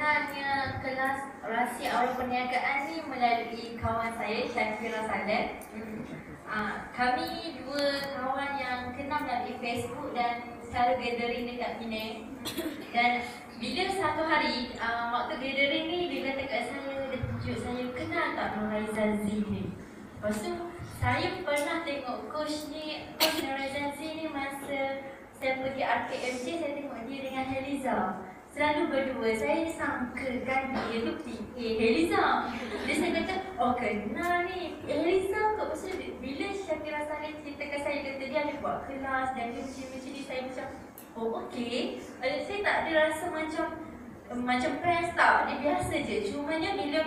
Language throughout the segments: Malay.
kenalnya kelas Rahsia Aura Perniagaan ni melalui kawan saya, Syakira Saleh. Kami dua kawan yang kenal melalui Facebook dan selalu gathering dekat Penang. Dan bila satu hari, waktu gathering ni, dia kata kat saya, dia tunjuk saya, kenal tak Nurhaiza Z ni? Lepas tu, saya pernah tengok coach ni, coach Nurhaiza Z ni masa saya pergi RKMJ, saya tengok dia dengan Heliza. Selalu berdua, saya sangkakan dia tu PA Heliza. Dia saya kata, oh kenal ni, Heliza kot. Maksud bila Syakira Saleh ceritakan saya, kata dia ada buat kelas dan dia macam ni, saya macam, oh okey. Saya tak ada rasa macam press tak, dia biasa je. Cumanya bila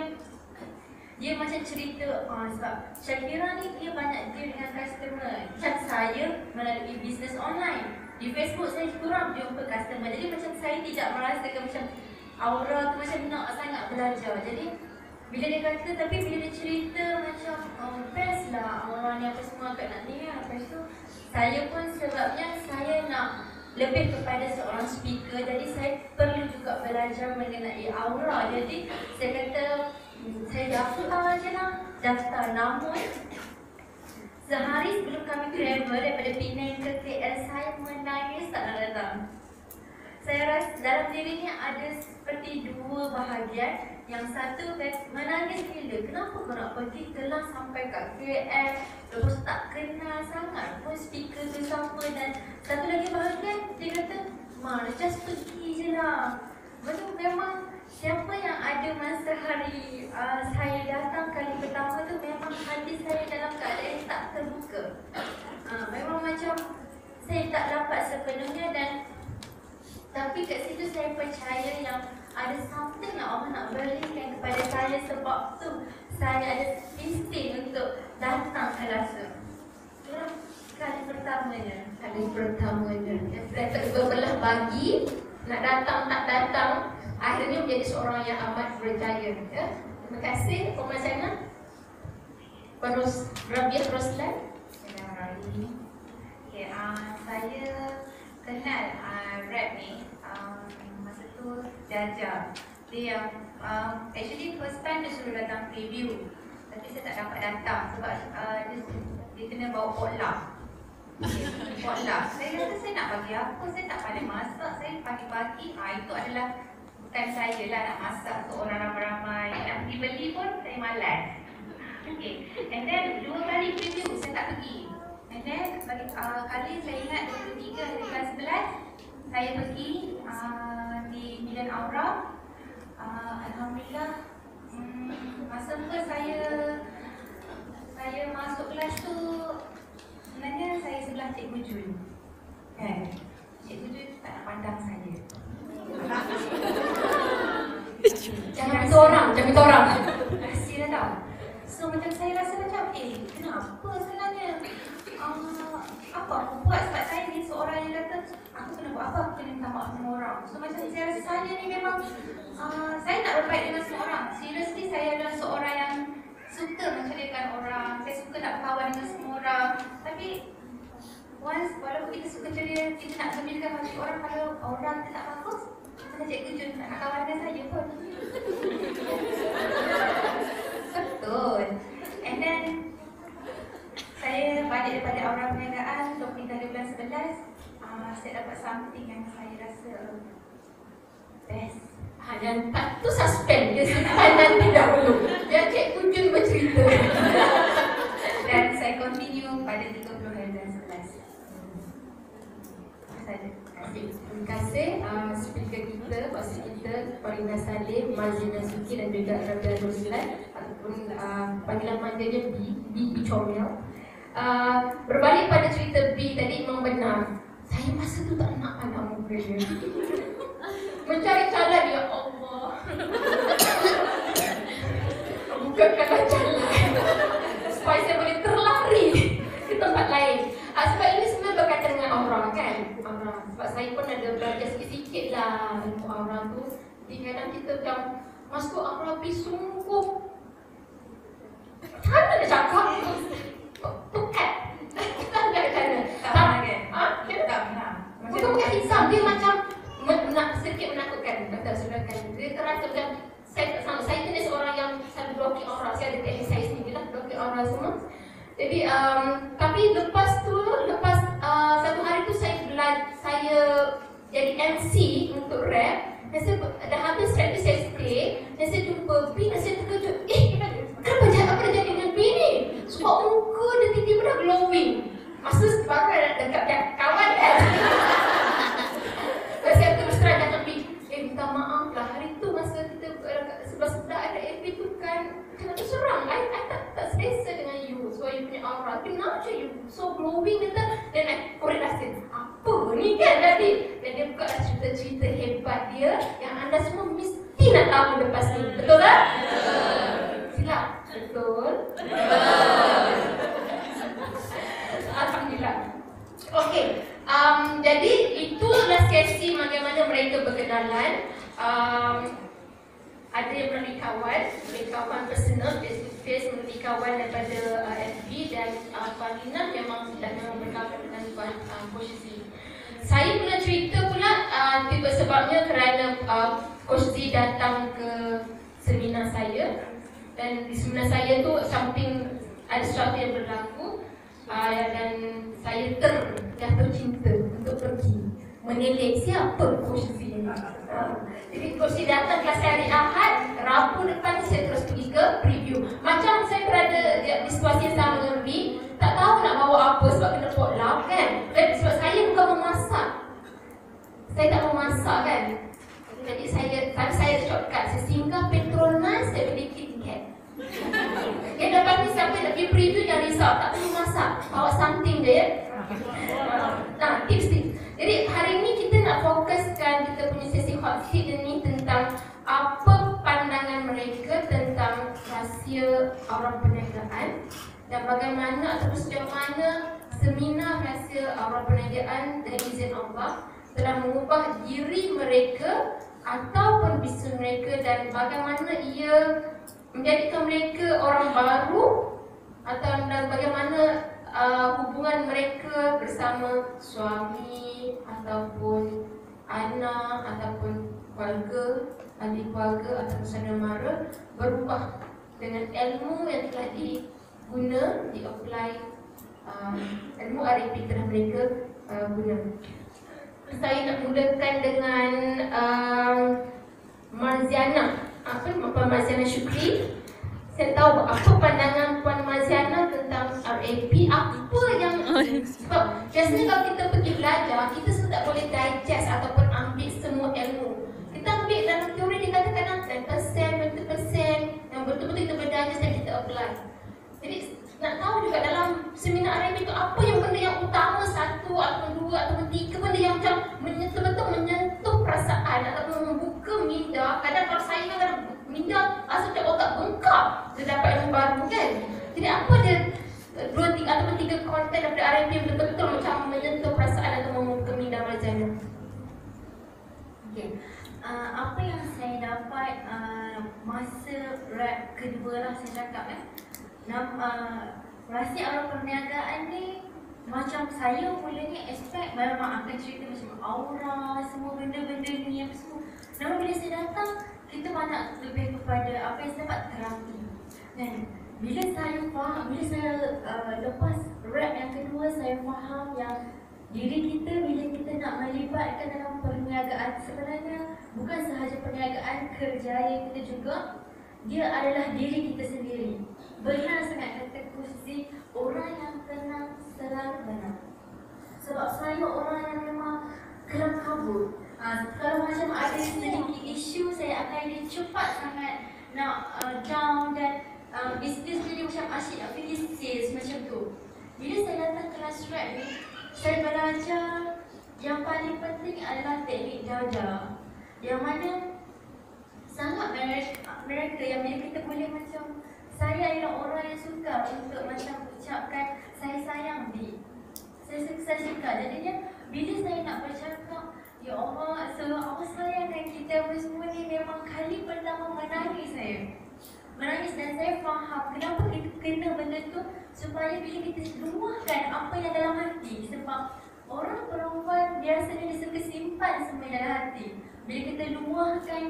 dia macam cerita, sebab Syakira ni dia banyak deal dengan customer. Macam saya melalui bisnes online. Di Facebook saya kurang jumpa customer. Jadi macam saya tidak merasakan macam Aura tu macam nak sangat belajar. Jadi bila dia kata, tapi bila dia cerita macam best lah Aura ni apa semua kat nak ni. Lepas tu saya pun sebabnya saya nak lebih kepada seorang speaker. Jadi saya perlu juga belajar mengenai Aura. Jadi saya kata saya daftar je lah. Daftar, namun sehari sebelum kami travel daripada Penang ke KL, saya menangis tak nak datang. Saya rasa dalam diri ni ada seperti dua bahagian. Yang satu menangis gila, kenapa kau nak pergi kelas sampai kat KL, lepas tak kenal sangat pun speaker tu siapa. Dan satu lagi bahagian, dia kata, Ma, just pergi je lah. Betul, memang siapa yang ada masa hari saya datang kali pertama tu, memang hati saya dalam keadaan tak terbuka. Memang macam saya tak dapat sepenuhnya. Dan tapi kat situ saya percaya yang ada something yang Allah nak berikan kepada saya. Sebab tu saya ada insting untuk datang kelas tu. Kali pertamanya. Berbelah bagi, nak datang tak datang, akhirnya menjadi seorang yang amat berjaya. Terima kasih. Pemasangan Rabiah Roslan. Bismillahirrahmanirrahim. Okay, saya kenal rap ni masa tu Jaja. Dia yang actually first time dia suruh datang preview, tapi saya tak dapat datang sebab dia kena bawa potluck. Potluck. Saya kata saya nak bagi apa, saya tak pandai masak. Saya pagi-pagi, itu adalah bukan saya lah nak masak untuk orang ramai-ramai. Nak pergi beli pun saya malas. Okay. And then 2 kali preview saya tak pergi. And then kali saya ingat 23 hari bulan 11 saya pergi di Milan Aura. Alhamdulillah, masa first saya masuk kelas tu, sebenarnya saya sebelah Cikgu Jun. Kan? Cikgu Jun tak nak pandang saya. Jangan minta orang. Rahsia dah tau. So macam saya rasa macam, kenapa sebenarnya? Apa aku buat? Sebab saya ni seorang yang kata, aku kena buat apa, aku kena minta maaf sama orang. So macam saya rasa saya ni memang, saya tak berbaik dengan semua orang. Seriously, saya adalah seorang yang suka menceriakan orang. Saya suka nak berkawan dengan semua orang. Tapi walaupun kita suka ceria, kita nak gembirakan hati orang, kalau orang kita tak bagus, macam Cikgu Jun tak nak kawan dengan saya pun. Betul. And then saya balik daripada Aura Perniagaan 23 bulan 11. Saya dapat something yang saya rasa best. Dan tak tu suspend dia simpan nanti dahulu. Biar Cikgu Jun bercerita. Dan saya continue pada 30 hari bulan 11. Terima kasih speaker kita, pakcik kita, Farina Salim, Mazina Suki dan juga Rabiah Roslan, ataupun panggilan manggilnya B Comel. Berbalik pada cerita B tadi, memang benar. Saya masa tu tak nak pandang muka dia. Mencari jalan, ya Allah. Bukakanlah jalan supaya saya boleh terlari ke tempat lain. Sebab ini sebenarnya berkaitan dengan Aura kan? Aura. Sebab saya pun ada belajar sikit-sikit lah ilmu Aura tu. Jadi kadang kita macam masuk Aura pergi sungguh. Macam mana nak cakap? Tukat. Kita agak macam mana? Tak pernah kan? Tak pernah. Bukan hitam, dia macam sedikit menakutkan. Betul, sedangkan dia terasa semua. Jadi tapi lepas satu hari tu saya jadi MC untuk rap. Dan saya dah habis rap tu saya stay. Dan saya jumpa B dan saya terkejut. Kenapa dah jadi dengan B ni? Sebab muka dia tiba-tiba dah glowing. Masa baru dah dekat kawan kan. Saya terus terang cakap B, minta maaf lah hari tu masa kita sebelah-sebelah ada FB tu kan kena terserang. I tak selesa dengan you. Sebab you punya aura. Kenapa you so glowing kata. Dan I korek rasa apa ni kan tadi. Dan dia buka cerita-cerita hebat dia yang anda semua mesti nak tahu lepas ni. Betul tak? Silap. Betul? Alhamdulillah. Okey. Jadi itulah sesi bagaimana mereka berkenalan. Ada yang melalui kawan personal, face to face, melalui kawan daripada FB dan Tuan Lina memang berkawan dengan Tuan Coach Z. Saya pula cerita pula tiba sebabnya kerana Coach Z datang ke seminar saya. Dan di seminar saya tu samping ada sesuatu yang berlaku dan saya terjatuh cinta untuk pergi menilik siapa Coach Z ni. Jadi Coach Z datang kelas hari Ahad, Rabu depan saya terus pergi ke preview. Macam saya berada di situasi yang sama dengan Ruby, tak tahu nak bawa apa sebab kena potluck kan. Dan sebab saya bukan memasak. Saya tak memasak kan. Jadi saya shortcut, saya singgah Petronas, saya beli KitKat. Yang dapat ni siapa nak pergi preview jangan risau, tak perlu masak. Bawa something je ya. Nah, tips. Jadi hari ni kita nak fokuskan kita punya sesi hot seat ni tentang apa pandangan mereka tentang rahsia aura perniagaan dan bagaimana ataupun sejauh mana seminar rahsia aura perniagaan dengan izin Allah telah mengubah diri mereka ataupun bisnes mereka dan bagaimana ia menjadikan mereka orang baru atau dan bagaimana hubungan mereka bersama suami ataupun anak ataupun keluarga, ahli keluarga atau saudara mara berubah dengan ilmu yang telah di-apply ilmu RAP telah mereka guna. Saya nak mulakan dengan Marziana. Puan Marziana Syukri. Saya tahu apa pandangan Puan Marziana tentang RAP. Apa yang sebab biasanya kalau kita pergi belajar, kita semua tak boleh digest ataupun ambil semua ilmu. Kita ambil dalam teori dikatakan 10%, 20% yang betul-betul kita berdigest dan kita apply. Jadi nak tahu juga dalam seminar RAP itu apa yang benda yang utama, satu ataupun dua ataupun tiga benda yang macam betul-betul menyentuh perasaan ataupun membuka minda. Kadang kalau saya kan minda rasa macam otak bengkak dia dapat ilmu baru kan. Jadi apa dia dua tiga ataupun tiga konten daripada RAP yang betul-betul macam menyentuh perasaan atau membuka minda Marziana? Okay. Apa yang saya dapat masa rap kedua lah saya cakap rahsia aura perniagaan ni macam saya mulanya expect memang akan cerita macam aura, semua benda-benda ni yang semua. Namun bila saya datang, kita banyak lebih kepada apa yang saya dapat terapi. Dan bila saya faham, bila saya lepas rap yang kedua, saya faham yang diri kita bila kita nak melibatkan dalam perniagaan sebenarnya bukan sahaja perniagaan, kerjaya kita juga, dia adalah diri kita sendiri. Benar sangat kata Coach, orang yang tenang selalu benar. Sebab saya orang yang memang kelam kabut. Kalau macam ada sedikit isu, saya akan cepat sangat nak down dan bisnes jadi macam asyik nak pergi sales macam tu. Bila saya datang kelas rap ni, saya belajar yang paling penting adalah teknik jaga. Yang mana sangat mereka yang bila kita boleh macam saya adalah orang yang suka untuk macam ucapkan saya sayang di. Saya suka. Jadinya bila saya nak bercakap, ya Allah, Allah sayangkan kita semua ni memang kali pertama menangis saya. Menangis dan saya faham kenapa kita kena benda tu supaya bila kita luahkan apa yang dalam hati. Sebab orang perempuan biasanya dia suka simpan semua yang dalam hati. Bila kita luahkan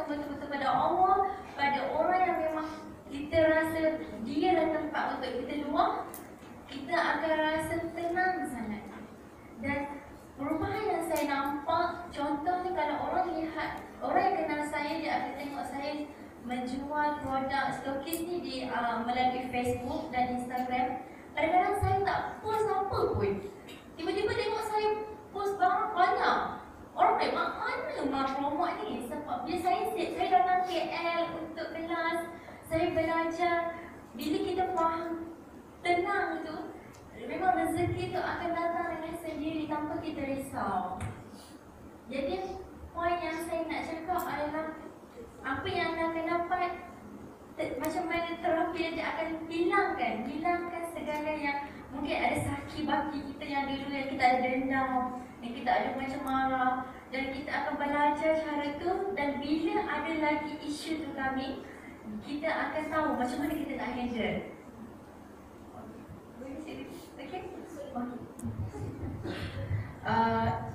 betul-betul pada Allah, pada orang yang memang kita rasa dia adalah tempat untuk kita luar, kita akan rasa tenang sangat. Dan perubahan yang saya nampak, contohnya kalau orang lihat, orang yang kenal saya, dia akan tengok saya menjual produk stokis ni di melalui Facebook dan Instagram. Kadang-kadang saya tak post apa pun. Tiba-tiba tengok saya post barang banyak. Orang tak mana promote ni. Sebab bila saya datang KL untuk kelas, saya belajar. Bila kita faham tenang tu, memang rezeki tu akan datang dengan sendiri tanpa kita risau. Jadi poin yang saya nak cakap adalah apa yang anda akan dapat, macam mana terapi yang dia akan hilangkan segala yang mungkin ada saki baki kita yang dulu yang kita ada dendam, yang kita ada macam marah, dan kita akan belajar cara tu. Dan bila ada lagi isu tu kami, kita akan tahu macam mana kita nak handle. Okay?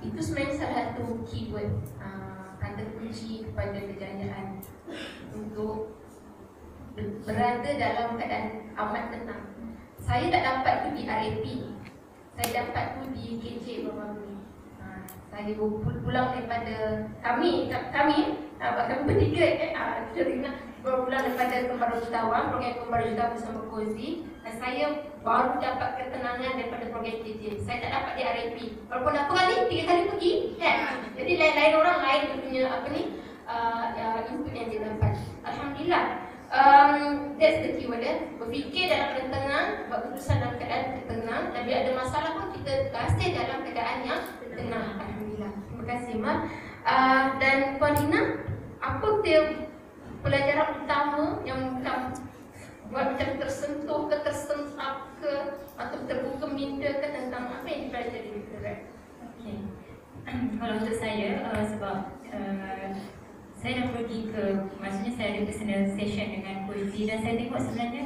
Itu sebenarnya salah satu keyword, kata kunci kepada kejayaan, untuk berada dalam keadaan amat tenang. Saya tak dapat tu di RAP, saya dapat tu di KJ baru-baru ni. Saya pulang daripada kami bertiga, kita ingat pulang daripada Kembar Jutawan, program Kembar Jutawan bersama Kozi, dan saya baru dapat ketenangan daripada program KJ. Saya tak dapat di RAP, walaupun dah 3 kali pergi, kan? Jadi lain-lain orang lain punya input yang dia dapat. Alhamdulillah. That's the keyword, berfikir dalam keadaan tenang, buat keputusan dalam keadaan tenang, dan bila ada masalah pun kita rasa dalam keadaan yang tenang. Alhamdulillah. Terima kasih, Mak. Dan Puan Lina, apa dia pelajaran utama yang kamu buat macam tersentuh ke, tersentak ke, atau terbuka minda ke tentang apa yang dipelajari di Rep? Okay. Kalau untuk saya, sebab saya dah pergi ke, maksudnya saya ada personal session dengan Kozi, dan saya tengok sebenarnya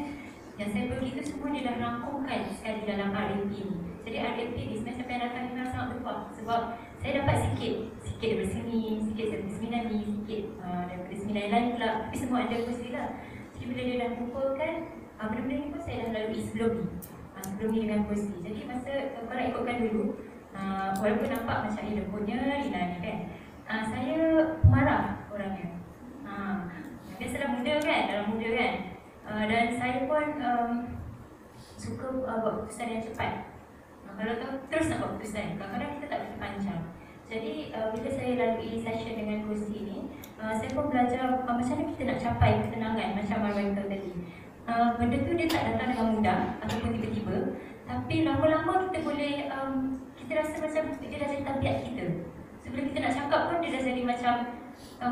yang saya pergi tu semua dia dah rangkumkan sekali dalam RAP ni. Jadi RAP ni sebenarnya siapa yang datang memang sangat berubah, sebab saya dapat sikit daripada sini, sikit daripada seminar ni, sikit daripada seminar lain pula, tapi semua ada Kozi lah. Jadi bila dia dah kumpulkan, benda-benda ni pun saya dah lalui sebelum ni dengan Kozi. Jadi masa korang ikutkan dulu, walaupun nampak macam dia punya Lina ni kan, saya marah orangnya. Biasalah muda kan, dalam muda kan. Dan saya pun suka buat keputusan yang cepat. Kalau tahu terus nak buat keputusan, kadang-kadang kita tak boleh panjang. Jadi bila saya lalui session dengan Kozi ni, saya pun belajar macam mana kita nak capai ketenangan, macam Marwan tahu tadi. Benda tu dia tak datang dengan mudah ataupun tiba-tiba, tapi lama-lama kita boleh, kita rasa macam dia dah jadi tabiat kita. Sebelum kita nak cakap pun dia dah jadi macam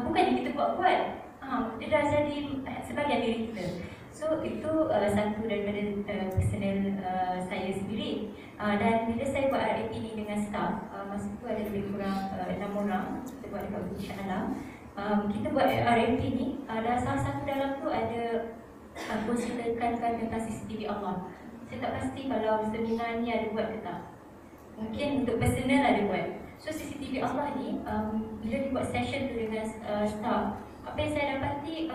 bukan yang kita buat-buat, dia dah jadi sebagian diri kita. So itu satu daripada personal saya sendiri. Dan bila saya buat RAP ni dengan staff, masa tu ada lebih kurang 6 orang, kita buat dekat Bukit Shah Alam. Kita buat RAP ni, ada salah satu dalam tu ada konsiderkan tentang CCTV Allah. Saya tak pasti kalau seminar ni ada buat ke tak. Mungkin untuk personal ada buat. So CCTV Allah ni, bila dibuat session tu dengan staff, apa yang saya dapati,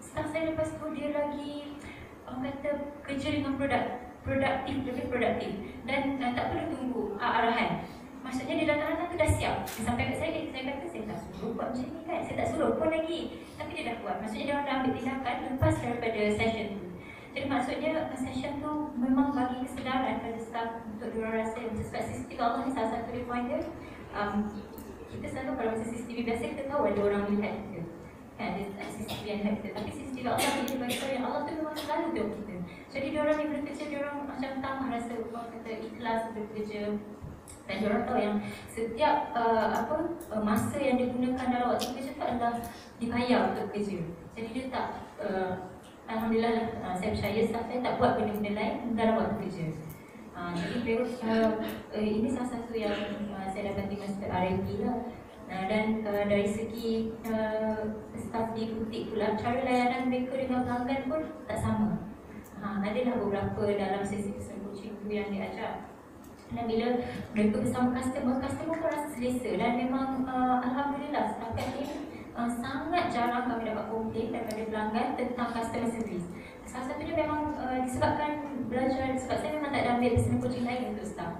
staff saya lepas tu dia lagi kata kerja dengan produktif, lebih produktif, dan tak perlu tunggu arahan. Maksudnya dia datang-datang tu dah siap. Dia sampai kat saya kata saya tak suruh buat macam ni kan, saya tak suruh pun lagi, tapi dia dah buat. Maksudnya dia orang dah ambil tindakan lepas daripada session tu. Jadi maksudnya session tu memang bagi kesedaran pada staff untuk diorang rasa macam sebab CCTV Allah ni salah satu point dia. Kita selalu kalau masa CCTV biasa kita tahu ada orang melihat kita kan, ada CCTV yang lihat kita, tapi CCTV Allah ni dia bagi tahu yang Allah tu memang selalu tengok kita. Jadi diorang ni bekerja, diorang macam tambah rasa orang kata ikhlas bekerja, dan diorang tahu yang setiap masa yang digunakan dalam waktu kerja tu adalah dibayar untuk kerja. Jadi dia tak alhamdulillah lah, saya percaya staff saya tak buat benda-benda lain dalam waktu kerja. Jadi ini salah satu yang saya dapati masa RAP lah. Dan dari segi staff di butik pula, cara layanan mereka dengan pelanggan pun tak sama. Adalah beberapa dalam sesi coaching tu yang diajar. Dan bila mereka bersama customer pun rasa selesa, dan memang alhamdulillah setakat ni sangat jarang kami dapat komplain daripada pelanggan tentang customer service. Salah satunya memang disebabkan belajar, sebab saya memang tak ada ambil personal coaching lain untuk staff.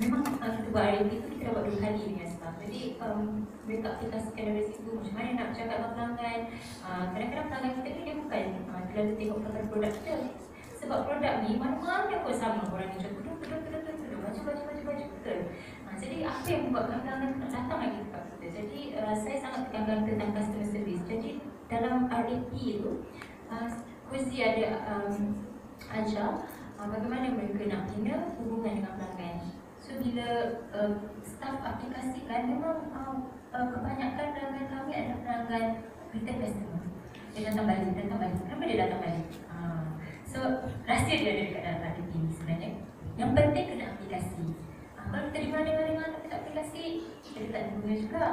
Memang kita buat RAP tu kita dah buat 2 kali dengan staff. Jadi mereka aplikasikan dari situ macam mana nak bercakap dengan pelanggan. Kadang-kadang pelanggan kita ni dia bukan terlalu tengok pelanggan produk kita. Sebab produk ni mana-mana pun sama. Orang ni macam tudung, baju betul. Jadi apa yang membuatkan pelanggan nak datang lagi tempat kita. Jadi saya sangat tekankan tentang customer service. Jadi dalam RAP tu Cozy ada ajar bagaimana mereka nak bina hubungan dengan pelanggan. So bila staff aplikasikan, memang kebanyakan pelanggan kami adalah pelanggan return customer. Dia datang balik. Kenapa dia datang balik? So rahsia dia ada dekat dalam RAP ini sebenarnya. Yang penting kena aplikasi. Kalau kita dengar tak aplikasi, kita tak guna juga.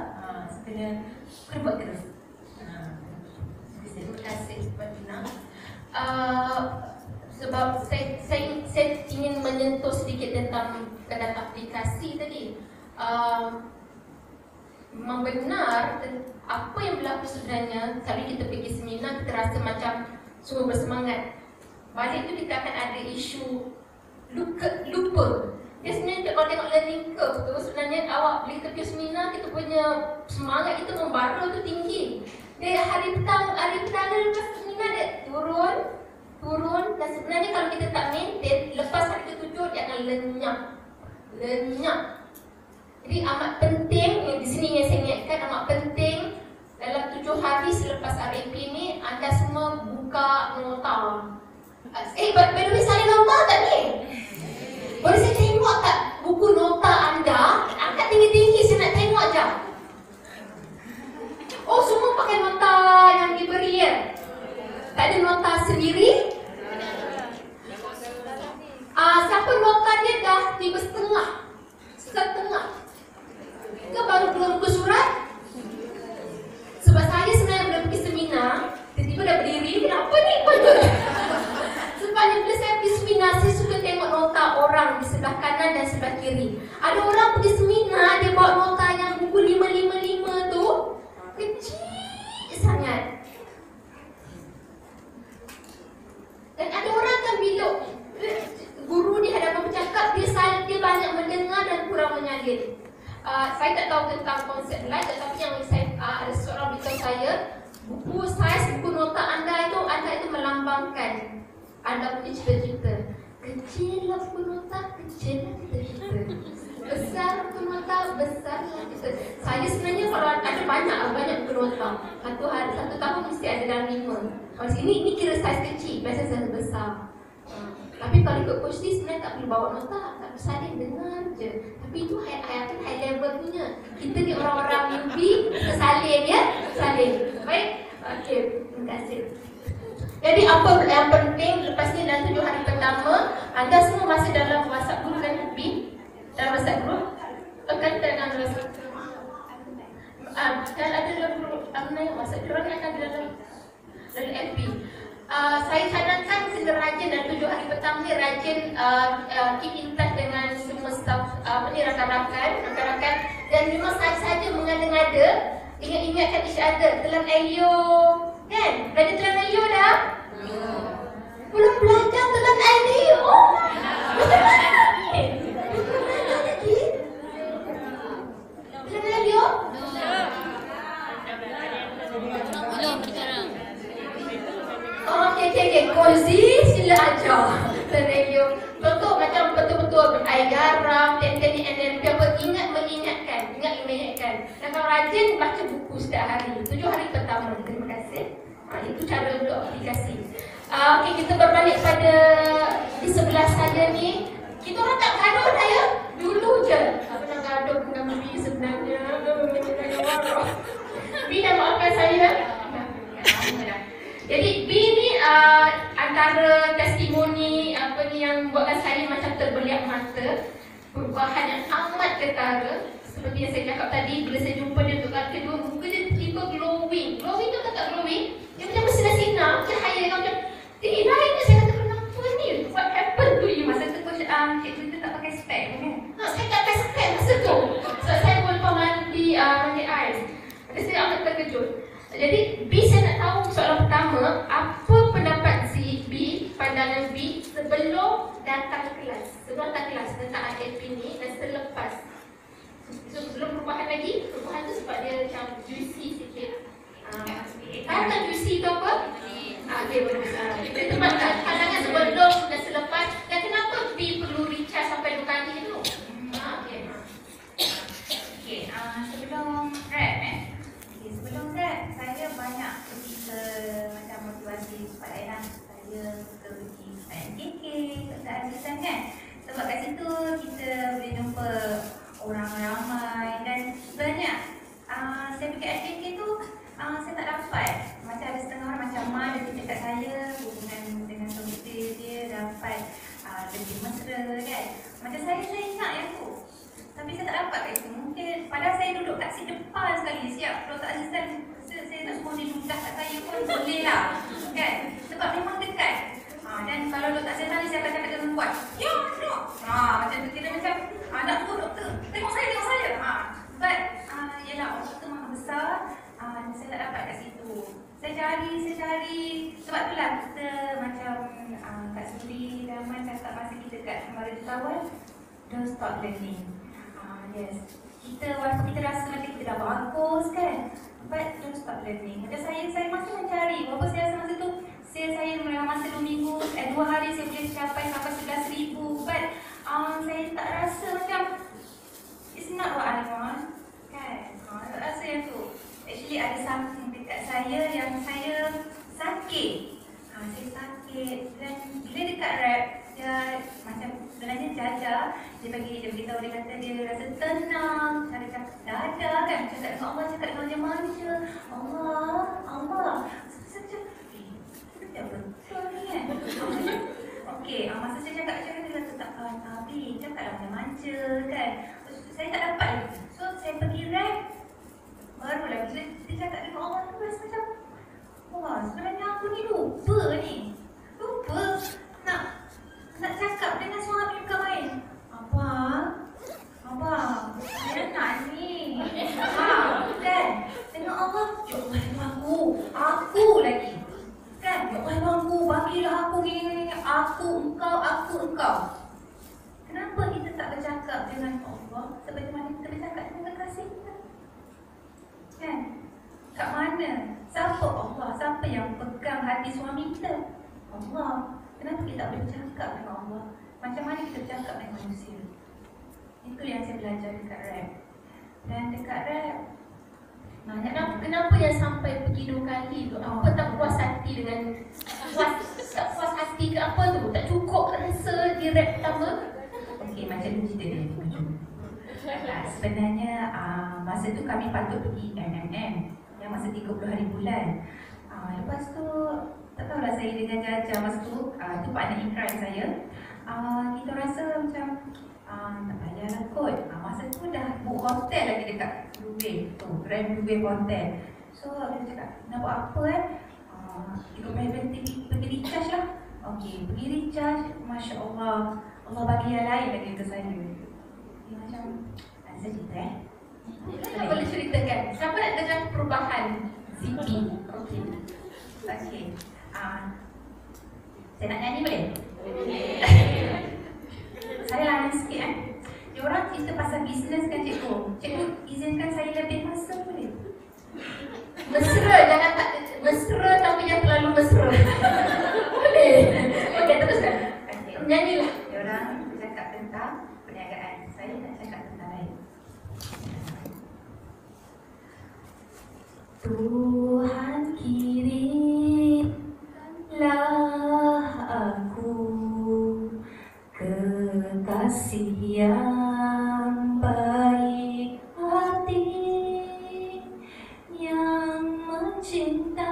Kena buat terus. Terima kasih Fatina. Sebab saya ingin menyentuh sedikit tentang aplikasi tadi. Memang benar apa yang berlaku sebenarnya. Kalau kita pergi seminar, kita rasa macam semua bersemangat. Balik tu kita akan ada isu lupa. Dia sebenarnya kalau tengok learning curve tu, sebenarnya awak bila kita pergi seminar, kita punya semangat kita membara tu tinggi. Dia hari pertama lepas seminar dia turun dan sebenarnya kalau kita tak maintain, lepas hari ke-7 dia akan lenyap. Jadi amat penting, di sini yang saya ingatkan, amat penting dalam 7 hari selepas RAP ni anda semua buka nota. By the way, saya nota tak ni? Boleh saya tengok tak buku nota anda? Angkat tinggi-tinggi, saya nak tengok je. Oh, semua pakai nota yang diberi ya? Tak ada nota sendiri? Siapa nota dia dah 5,5? Setengah? Ke baru belum buku surat? Sebab saya sebenarnya bila pergi seminar, tiba-tiba dah berdiri, kenapa ni? Sebabnya bila saya pergi seminar, saya suka tengok nota orang di sebelah kanan dan sebelah kiri. Ada orang pergi seminar, dia bawa nota yang buku 555 tu, kecil sangat. Dan ada orang kan bila guru di hadapan bercakap, dia banyak mendengar dan kurang menyalin. Saya tak tahu tentang konsep lain, tetapi yang ada seorang beritahu saya, buku saiz, buku nota anda itu melambangkan anda punya cita-cita. Kecil lah buku nota, kecil lah cita-cita. Besar buku nota, besar lah cita-cita. Saya sebenarnya kalau ada banyak buku nota, satu tahun mesti ada dalam 5. Ini kira saiz kecil, biasa saiz besar. Tapi kalau ikut coach ni sebenarnya tak perlu bawa nota, tak bersalin, dengar je. Tapi itu high level punya. Kita ni orang-orang newbie, kita salin ya, salin. Baik? Okey, terima kasih. Jadi apa yang penting lepas ni dalam 7 hari pertama, anda semua masih dalam WhatsApp group kan newbie? Dalam WhatsApp group? Kan dalam WhatsApp. Dan ada dalam group WhatsApp, diorang akan dalam FB. Saya cadangkan kena rajin dalam 7 hari pertama ni, rajin keep in touch dengan semua staff, rakan-rakan, dan memang saja mengada-ngada ingatkan each other. Telan Elio kan? Belajar Telan Elio dah? Belum belajar Telan Elio? Macam mana ni? Belum belajar lagi? Telan Elio? Okey. Cozy, sila ajar. Radio. Contoh macam betul-betul air garam, teknik NLP apa, mengingatkan. Dan kalau rajin baca buku setiap hari. 7 hari pertama. Terima kasih. Itu cara untuk aplikasi. Okey, kita berbalik pada di sebelah saya ni. Kita orang tak gaduh dah ya. Dulu je. Apa nak gaduh dengan B sebenarnya. B dah maafkan saya. Jadi B ni antara testimoni yang buatkan saya macam terbeliak mata. Perubahan yang amat ketara. Seperti yang saya cakap tadi, bila saya jumpa dia untuk kali kedua, muka dia tiba glowing. Glowing tu tak glowing, dia macam bersinar-sinar, cahaya macam lainnya. Saya kata, kenapa ni? What happened to you? Masa tu cikgu tu tak pakai spek kan? Saya tak pakai spek masa tu. So saya pun mandi air. Jadi saya amat terkejut. datang kelas, sebelum datang kelas tentang IFP ni dan selepas. So belum perubahan lagi, perubahan tu sebab dia macam juicy sikit. Tahu juicy tu apa? Okay, bagus. Itu tempat pandangan sebelum dan selepas. Dan kenapa B perlu recharge sampai 2 kali tu? Sebelum rap sebelum rap saya banyak pergi ke macam motivasi tempat lain lah. Saya suka pergi MKK, dekat Azizan kan. Sebab kat situ kita boleh jumpa orang ramai dan sebenarnya saya pergi MKK tu saya tak dapat. Macam ada setengah orang macam Ma dia cakap saya hubungan dengan suami dia dapat lebih mesra kan. Macam saya ingat yang tu. Tapi saya tak dapat kat situ. Mungkin padahal saya duduk kat si depan sekali. Siap Dr. Azizan saya tak suruh dia duduk kat saya pun boleh lah kan. Sebab memang dekat. Dan kalau Dr. Azizan ni saya akan cakap dengan kuat. Ya, duduk. Macam tu kita macam nak suruh doktor. Tengok saya. But yelah orang tu maha besar. Saya tak dapat kat situ. Saya cari. Sebab itulah kita macam Kak Suri Rahman cakap masa kita kat Mara Jutawan, don't stop learning. Yes. Kita walaupun kita rasa macam kita dah bagus kan, but don't stop learning. Macam saya masih mencari. Walaupun saya rasa masa tu saya dalam masa 2 minggu, 2 hari saya boleh capai sampai 11,000. But saya tak rasa macam it's not what I want kan. Saya tak rasa yang tu. Actually ada something dekat saya yang saya sakit. Saya sakit dan bila dekat rap dia macam sebenarnya Jaja dia beritahu, dia kata dia rasa tenang, cara cakap dada kan, cakap dengan Allah, cakap dengan dia manja. Allah. Saya macam dia betul ni kan. Okey, masa saya cakap dia kata tak kawan Abi, cakap dengan manja kan. Saya tak dapat lagi. So saya pergi rap. Barulah bila dia cakap dengan Allah tu rasa macam wah, sebenarnya aku ni lupa nak cakap dengan suami bukan main. Abang, saya nak ni. Kan? Dengan Allah, ya Allah aku lagi. Kan? Ya Allah bagilah aku gini. Aku, engkau. Kenapa kita tak bercakap dengan Allah seperti mana kita bercakap dengan kekasih kita? Kan? Kat mana? Siapa Allah? Siapa yang pegang hati suami kita? Allah. Kenapa kita tak boleh bercakap dengan Allah? Macam mana kita bercakap dengan manusia? Itu yang saya belajar dekat rap. Dan dekat rap Kenapa yang sampai pergi 2 kali tu? Apa tak puas hati dengan tak puas hati ke apa tu? Tak cukup rasa di rap pertama? Okey, macam ni cerita dia. Sebenarnya masa tu kami patut pergi MMM yang masa 30 hari bulan. Lepas tu tak tahulah saya dengan Jaja masa tu partner ikrar saya. Kita rasa macam tak payahlah kot. Masa tu dah book hotel lagi dekat Dubai tu, Grand Dubai Hotel. So kita cakap nak buat apa kita pergi recharge lah. Okey, pergi recharge. Masya Allah, Allah bagi yang lain lagi ke saya. Dia macam saya cerita Boleh ceritakan? Siapa nak dengar perubahan CP? Okey. Saya nak nyanyi boleh? Boleh. Saya lain sikit Dia orang cerita pasal bisnes kan cikgu. Cikgu izinkan saya lebih masa boleh? Mesra, jangan tak mesra tapi yang terlalu mesra. Boleh. Okey, teruskan. Nyanyilah. Dia orang bercakap tentang perniagaan. Saya nak cakap tentang lain. Tuhan kirimlah aku kekasih yang baik hati, yang mencintai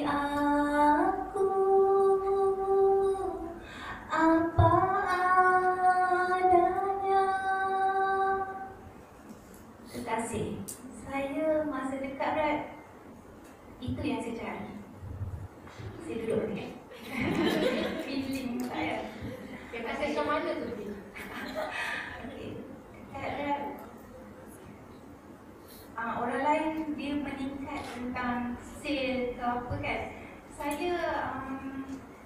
aku apa adanya. Kekasih saya masa dekat rap, itu yang saya cari. Saya duduk ni feeling saya. Kekasih macam mana tu? Okay. Dekat rap, orang lain dia meningkat tentang sale ke apa kan. Saya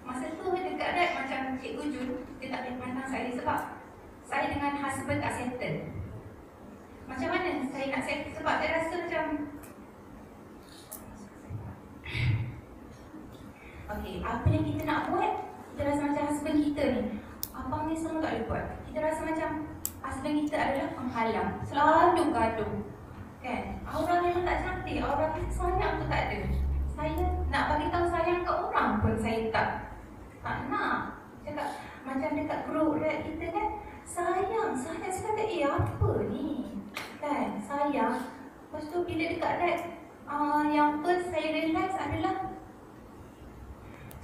Masa tu dekat Rap macam Cikgu Jun, dia tak boleh pandang saya sebab saya dengan husband tak settle. Macam mana saya nak settle? Sebab saya rasa macam okey, apa yang kita nak buat, kita rasa macam husband kita ni, abang ni semua tak boleh buat. Kita rasa macam husband kita adalah penghalang, selalu gaduh. Kan? Aura memang tak cantik, aura sayang pun tak ada. Saya nak bagi tahu sayang ke orang pun saya tak nak. Cakap macam dekat grup Rap kita kan, sayang, saya kata apa ni? Kan, sayang. Lepas tu bila dekat Rap, yang first saya realise adalah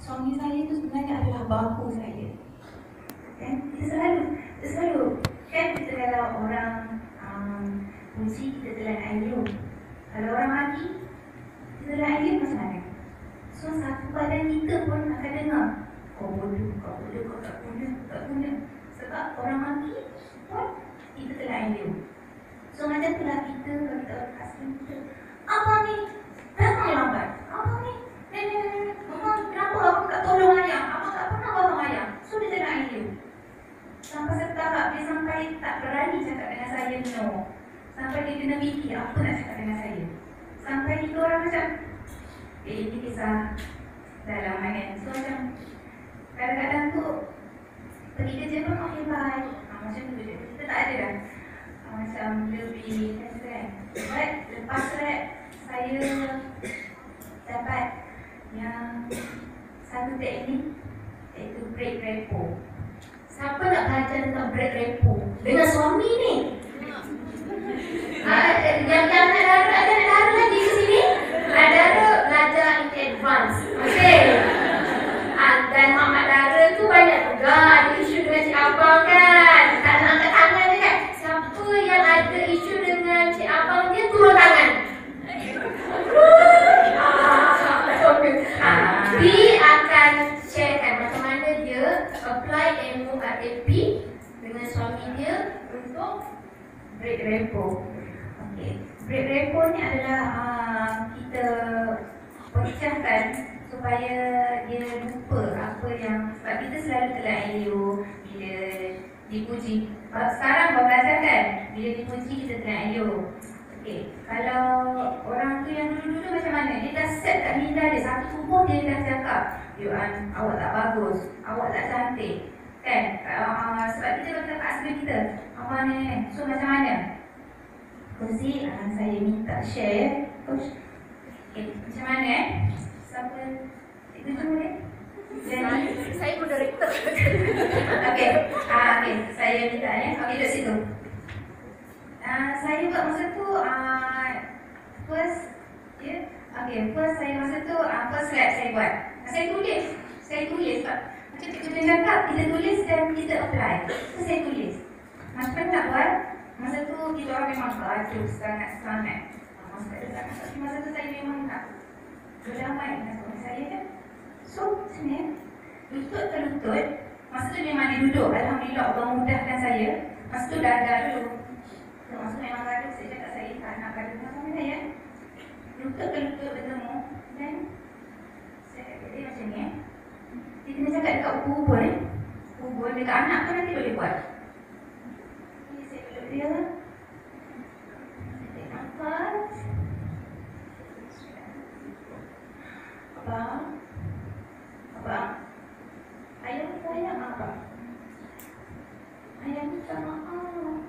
suami saya tu sebenarnya adalah bahu saya. Kan, kita selalu kan, kita kalau orang puji, kita telan air. Kalau orang maki, kita telan air macam mana? So satu badan kita pun akan dengar, kau bodoh, kau tak guna. Sebab orang maki pun kita telan air. So macam itulah kita bagi tahu husband kita, abang ni datang lambat, abang ni abang kenapa abang tak tolong ayah, abang tak pernah tolong ayah. So dia telan air. Sampai setahap dia sampai tak berani cakap dengan saya no. Sampai dia kena fikir apa nak cakap dengan saya. Sampai kita orang macam ini kisah dalam kan. So macam kadang-kadang tu pergi kerja pun okay bye, macam tu je. Kita tak ada dah macam lebih kan. But lepas Rap saya dapat yang satu teknik, iaitu break repo. Siapa nak belajar tentang break repo dengan suami ni? Yang anak dara lagi di sini, dara belajar in advance. Okey. Dan mak dara tu banyak juga ada isu dengan cik abang kan. Tak nak angkat tangan dia kan. Siapa yang ada isu dengan cik abang dia turun tangan. Dia akan sharekan macam mana dia apply MORAP dengan suami dia untuk break repo. Okay. Break repo ni adalah kita pecahkan supaya dia lupa apa yang, sebab kita selalu telan air bila dipuji. Sekarang baru belajar kan, bila dipuji kita telan air. Okay. Kalau orang tu yang dulu-dulu macam mana, dia dah set kat minda dia, satu tubuh dia dah cakap, awak tak bagus, awak tak cantik. Kan? Sebab kita kata kat husband kita, apa ni? So macam mana? Kozi, saya minta share. Okay, macam mana Siapa? Itu semua ni? Jadi, Saya pun director. okay. Okay, saya minta ya. Okay, duduk situ. Saya buat masa tu first, yeah. Okay, first saya masa tu first lab saya buat. Saya tulis sebab macam cikgu tu cakap, kita tulis dan kita apply. So saya tulis. Macam mana nak buat? Masa tu kita orang memang gaduh sangat-sangat. Tapi masa tu saya memang tak berdamai dengan suami saya kan. So sebenarnya lutut ke lutut. Masa tu memang dia duduk. Alhamdulillah Allah mudahkan saya. Masa tu dah dulu. Masa tu memang gaduh. Saya cakap saya tak nak gaduh dengan suami saya. Lutut ke lutut bertemu. Dan saya kata dia macam ni. Dia kena cakap dekat ubun ni. Ubun dekat anak pun nanti boleh buat. Ni saya peluk dia. Saya tarik nafas. Abang, ayah sayang abang. Ayah minta maaf.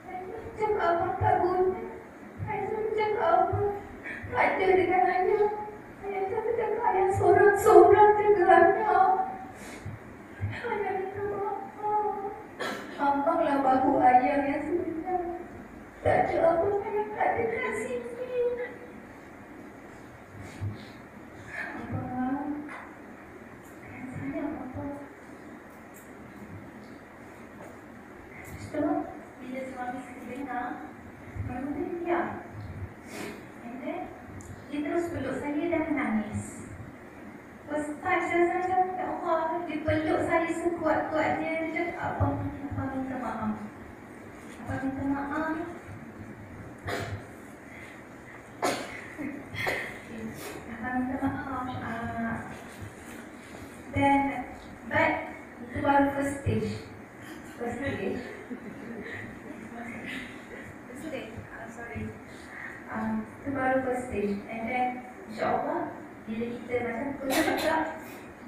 Ayah cakap abang tak guna. Ayah cakap abang tak ada dengan ayah. Ayah cakap ayah sorang-sorang jaga anak. Ayah minta maaf. Abanglah bahu ayah yang sebenar. Tak ada abang, ayah tak ada kat sini. Abang, sayang abang. So, bila suami saya dengar, baru dia diam. And then, dia terus peluk saya dan menangis. First time saya rasa macam, ya Allah, dia peluk saya sekuat-kuatnya. Dia cakap, abang minta maaf. Abang minta maaf. Abang minta maaf. baru first stage. Sorry. Itu baru first stage. And then insyaAllah bila kita macam pula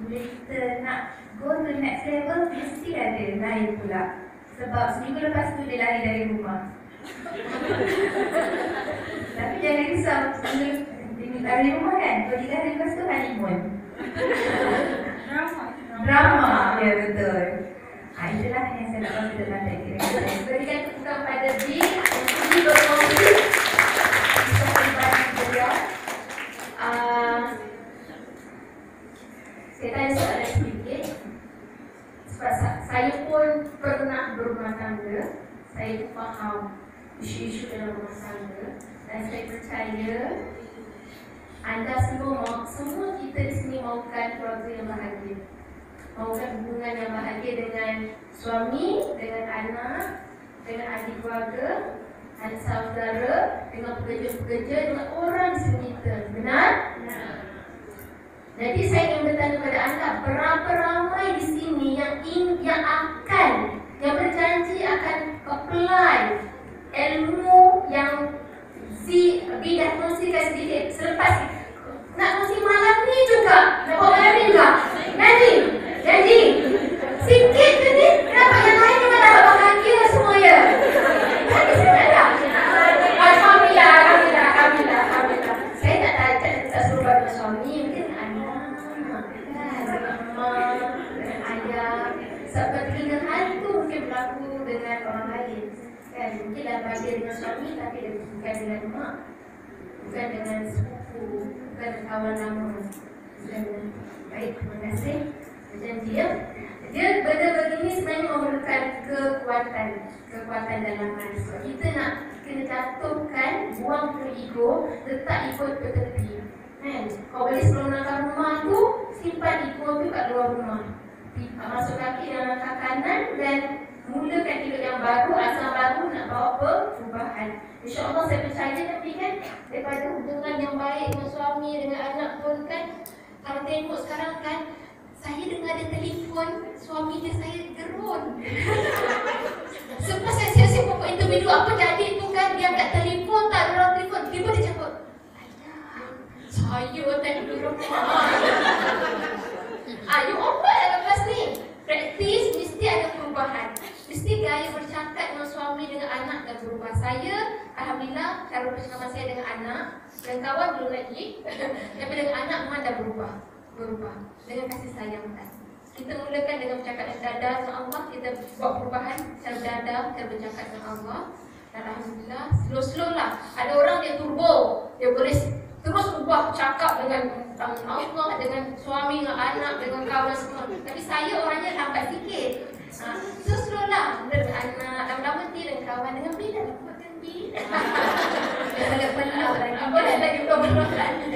bila kita nak go to next level, mesti ada lain pula. Sebab seminggu lepas tu dia lari dari rumah. Tapi jangan risau, dia lari rumah kan? 2-3 hari lepas tu honeymoon. Drama, ya betul. Itulah yang saya nak bagi dalam tadi. Berikan tepukan pada B untuk berkongsi kisah kehidupan beliau. Saya tanya soalan sedikit. Sebab saya pun pernah berumah tangga. Saya pun faham isu-isu dalam rumah tangga. Dan saya percaya anda semua kita di sini mahukan keluarga yang bahagia, mahukan hubungan yang bahagia dengan suami, dengan anak, dengan adik keluarga, adik saudara, dengan pekerja-pekerja, dengan orang di sekitar. Benar? Benar. Jadi saya ingin bertanya kepada anda, berapa ramai di sini yang berjanji akan apply ilmu yang si B dah kongsikan sedikit selepas nak kongsi malam ni juga, nak buat malam ni juga. Janji sikit je ni, kenapa yang lain juga dah bahagia semua ya? Tapi saya tak Alhamdulillah. Saya tak suruh bagi suami, mungkin anak, mama, dengan ayah. Sebab tiga hari tu mungkin berlaku dengan orang lain kan, mungkin dah bahagia dengan suami tapi bukan dengan mak, bukan dengan sepupu, bukan dengan kawan lama, bukan dengan. Baik, terima kasih. Berjanji ya. Dia benda begini sebenarnya memerlukan kekuatan dalam hati. Sebab kita nak kena jatuhkan, buang ke ego, letak ego ke tepi. Kan? Kau boleh seronokkan rumah tu, simpan ego tu kat luar rumah. Masuk kaki dalam langkah kanan dan mulakan hidup yang baru, asal baru nak bawa perubahan. InsyaAllah saya percaya tapi kan daripada hubungan yang baik dengan suami, dengan anak pun kan. Kalau tengok sekarang kan, saya dengar dia telefon, suami dia saya gerun. Sebab saya siap-siap pokok interview apa jadi tu kan, dia angkat telefon, tak ada orang telefon, tiba dia cakap, ayah, saya tak duduk rumah. You open lepas ni. Praktis mesti ada perubahan. Mesti gaya bercakap dengan suami, dengan anak dan berubah. Saya, alhamdulillah, cara percakapan saya dengan anak dan kawan belum lagi. Tapi dengan anak memang dah berubah. Dengan kasih sayang kan. Kita mulakan dengan bercakap dengan dada dengan Allah. Kita buat perubahan secara dada, cara bercakap dengan Allah. Dan alhamdulillah, slow-slow lah. Ada orang dia turbo, dia boleh terus ubah cakap dengan Allah, dengan suami, dengan anak, dengan kawan semua. Tapi saya orangnya lambat sikit. So slow lah. Dengan anak, lama-lama nanti dengan kawan, dengan B dan dengan B. Ada penuh lagi. Boleh lagi penuh lagi.